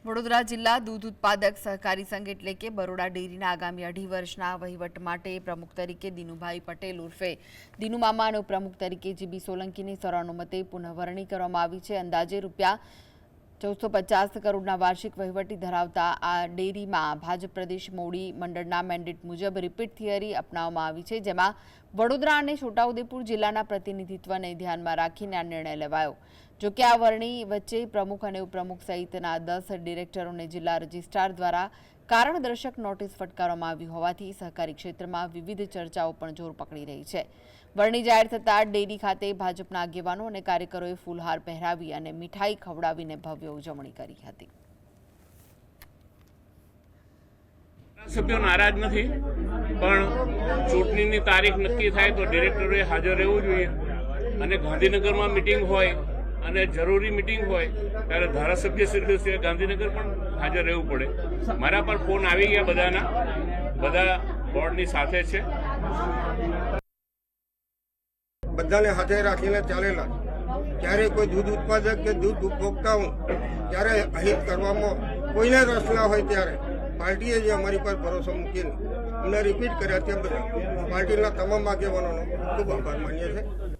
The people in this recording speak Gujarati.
વડોદરા જિલ્લા દૂધ ઉત્પાદક સહકારી સંઘ એટલે કે બરોડા ડેરીના આગામી 2.5 વર્ષના વહીવટ માટે પ્રમુખ તરીકે દિનુભાઈ પટેલ ઉર્ફે દિનુ મામા અને ઉપપ્રમુખ તરીકે જીબી સોલંકીની સર્વાનુમતે પુનઃવરણી કરવામાં આવી છે। અંદાજે રૂપિયા 1450 કરોડના વાર્ષિક વહીવટી ધરાવતા આ ડેરીમાં ભાજપ પ્રદેશ મોવડી મંડળના મેન્ડેટ મુજબ રિપીટ થિયરી અપનાવવામાં આવી છે, જેમાં વડોદરા અને છોટાઉદેપુર જિલ્લાના પ્રતિનિધિત્વને ધ્યાનમાં રાખીને આ નિર્ણય લેવાયો। જો કે આ વરણી વચ્ચે પ્રમુખ અને ઉપપ્રમુખ સહિતના 10 ડિરેક્ટરોને જિલ્લા રજિસ્ટ્રાર દ્વારા કારણદર્શક નોટિસ ફટકારવામાં આવી હોવાથી સહકારી ક્ષેત્રમાં વિવિધ ચર્ચાઓ પણ જોર પકડી રહી છે। વરણી જાહેર થતાં ડેરી ખાતે ભાજપના આગેવાનો અને કાર્યકરોએ ફૂલહાર પહેરાવી અને મીઠાઈ ખવડાવીને ભવ્ય ઉજવણી કરી હતી। સભ્યો નારાજ નથી, પણ ચૂંટણીની તારીખ નક્કી થાય તો ડિરેક્ટરોએ હાજર રહેવું જોઈએ અને ગાંધીનગરમાં મિટિંગ હોય અને જરૂરી મિટિંગ હોય ત્યારે ધારાસભ્યશ્રીઓ ગાંધીનગર પણ હાજર રહેવું પડે। મારા પર ફોન આવી ગયા બધાના, બધા બોર્ડની સાથે છે। બધાને હાથે રાખીને ચાલેલા, ત્યારે કોઈ દૂધ ઉત્પાદક કે દૂધ ઉપભોક્તાઓ ત્યારે અહિત કરવામાં કોઈને રસ ના હોય ત્યારે પાર્ટીએ જે અમારી પર ભરોસો મૂકીને અમને રિપીટ કર્યા તે બધા પાર્ટીના તમામ આગેવાનોનો ખૂબ આભાર માનીએ છીએ।